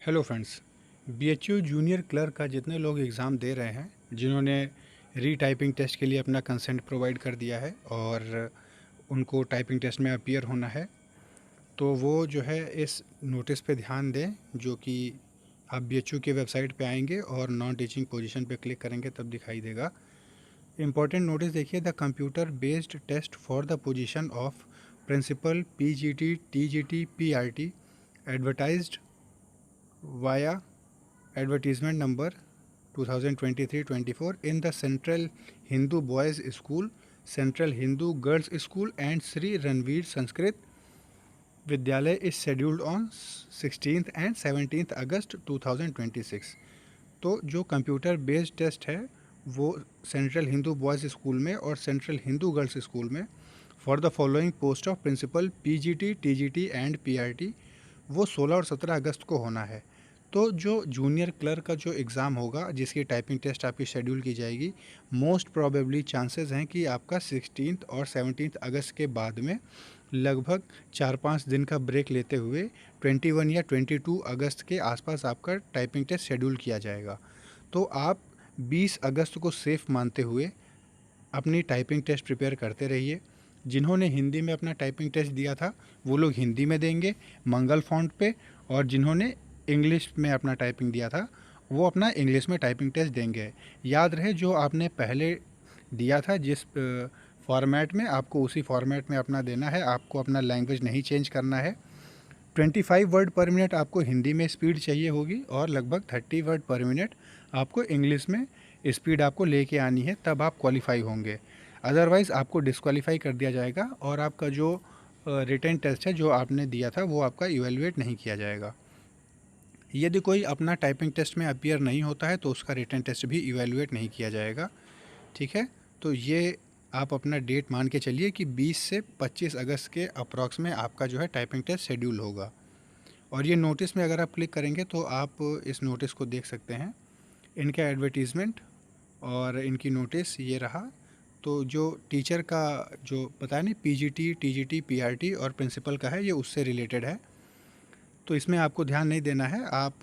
Hello friends. BHU junior clerk का जितने लोग एग्ज़ाम दे रहे हैं, जिन्होंने रीटाइपिंग टेस्ट के लिए अपना कंसेंट प्रोवाइड कर दिया है और उनको टाइपिंग टेस्ट में अपीयर होना है, तो वो जो है इस नोटिस पे ध्यान दें, जो कि आप बीएचयू की वेबसाइट पे आएंगे और नॉन टीचिंग पोजीशन पे क्लिक करेंगे तब दिखाई देगा। इम्पॉर्टेंट नोटिस देखिए, the computer based test for the position of principal PGT TGT PRT advertised via advertisement number 2023-24 in the Central Hindu Boys School, Central Hindu Girls School and Sri Ranveer Sanskrit Vidyalaya is scheduled on 16th and 17th August 2026। तो जो computer based test है वो central Hindu boys school में और central Hindu girls school में for the following post of principal PGT TGT and PRT वो 16 और 17 अगस्त को होना है। तो जो जूनियर क्लर्क का जो एग्ज़ाम होगा, जिसकी टाइपिंग टेस्ट आपकी शेड्यूल की जाएगी, मोस्ट प्रोबेबली चांसेस हैं कि आपका 16 और 17 अगस्त के बाद में लगभग 4-5 दिन का ब्रेक लेते हुए 21 या 22 अगस्त के आसपास आपका टाइपिंग टेस्ट शेड्यूल किया जाएगा। तो आप 20 अगस्त को सेफ़ मानते हुए अपनी टाइपिंग टेस्ट प्रिपेयर करते रहिए। जिन्होंने हिंदी में अपना टाइपिंग टेस्ट दिया था वो लोग हिंदी में देंगे मंगल फ़ॉन्ट पे, और जिन्होंने इंग्लिश में अपना टाइपिंग दिया था वो अपना इंग्लिश में टाइपिंग टेस्ट देंगे। याद रहे, जो आपने पहले दिया था जिस फॉर्मेट में, आपको उसी फॉर्मेट में अपना देना है। आपको अपना लैंग्वेज नहीं चेंज करना है। 25 वर्ड पर मिनट आपको हिंदी में स्पीड चाहिए होगी और लगभग 30 वर्ड पर मिनट आपको इंग्लिश में स्पीड आपको लेके आनी है, तब आप क्वालिफाई होंगे। अदरवाइज़ आपको डिस्क्वालीफाई कर दिया जाएगा और आपका जो रिटन टेस्ट है जो आपने दिया था वो आपका इवेलुएट नहीं किया जाएगा। यदि कोई अपना टाइपिंग टेस्ट में अपीयर नहीं होता है तो उसका रिटन टेस्ट भी इवेलुएट नहीं किया जाएगा। ठीक है, तो ये आप अपना डेट मान के चलिए कि 20 से 25 अगस्त के अप्रॉक्स में आपका जो है टाइपिंग टेस्ट शेड्यूल होगा। और ये नोटिस में अगर आप क्लिक करेंगे तो आप इस नोटिस को देख सकते हैं, इनका एडवर्टीज़मेंट और इनकी नोटिस ये रहा। तो जो टीचर का जो बताया नहीं, पीजीटी टीजीटी पीआरटी और प्रिंसिपल का है, ये उससे रिलेटेड है, तो इसमें आपको ध्यान नहीं देना है। आप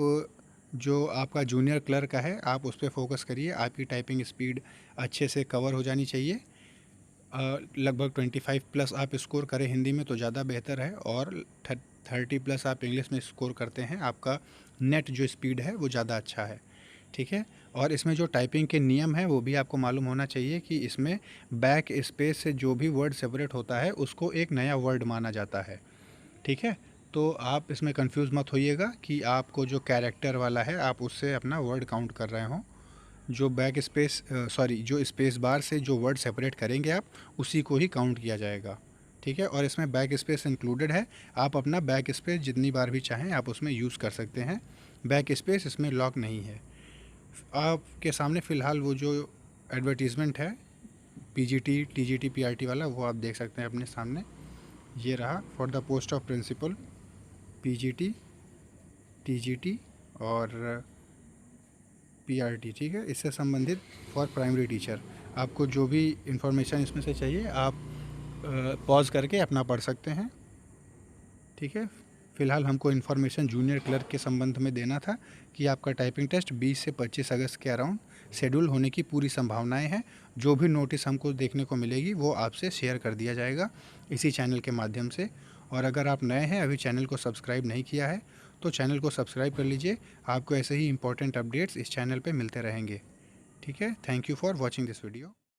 जो आपका जूनियर क्लर्क का है आप उस पर फोकस करिए। आपकी टाइपिंग स्पीड अच्छे से कवर हो जानी चाहिए। लगभग 25 प्लस आप स्कोर करें हिंदी में तो ज़्यादा बेहतर है, और 30 प्लस आप इंग्लिश में स्कोर करते हैं, आपका नेट जो स्पीड है वो ज़्यादा अच्छा है। ठीक है, और इसमें जो टाइपिंग के नियम हैं वो भी आपको मालूम होना चाहिए कि इसमें बैक स्पेस से जो भी वर्ड सेपरेट होता है उसको एक नया वर्ड माना जाता है। ठीक है, तो आप इसमें कंफ्यूज मत होइएगा कि आपको जो कैरेक्टर वाला है आप उससे अपना वर्ड काउंट कर रहे हों। जो बैक स्पेस जो स्पेस बार से जो वर्ड सेपरेट करेंगे आप उसी को ही काउंट किया जाएगा। ठीक है, और इसमें बैक स्पेस इंक्लूडेड है। आप अपना बैक स्पेस जितनी बार भी चाहें आप उसमें यूज़ कर सकते हैं। बैक स्पेस इसमें लॉक नहीं है। आपके सामने फ़िलहाल वो जो एडवर्टीज़मेंट है पीजीटी टीजीटी पीआरटी वाला वो आप देख सकते हैं अपने सामने। ये रहा, for the post of principal PGT TGT और पीआरटी। ठीक है, इससे संबंधित फॉर प्राइमरी टीचर। आपको जो भी इंफॉर्मेशन इसमें से चाहिए आप पॉज करके अपना पढ़ सकते हैं। ठीक है, फ़िलहाल हमको इन्फॉर्मेशन जूनियर क्लर्क के संबंध में देना था कि आपका टाइपिंग टेस्ट 20 से 25 अगस्त के अराउंड शेड्यूल होने की पूरी संभावनाएं हैं। जो भी नोटिस हमको देखने को मिलेगी वो आपसे शेयर कर दिया जाएगा इसी चैनल के माध्यम से। और अगर आप नए हैं, अभी चैनल को सब्सक्राइब नहीं किया है, तो चैनल को सब्सक्राइब कर लीजिए। आपको ऐसे ही इंपॉर्टेंट अपडेट्स इस चैनल पर मिलते रहेंगे। ठीक है, thank you for watching this video.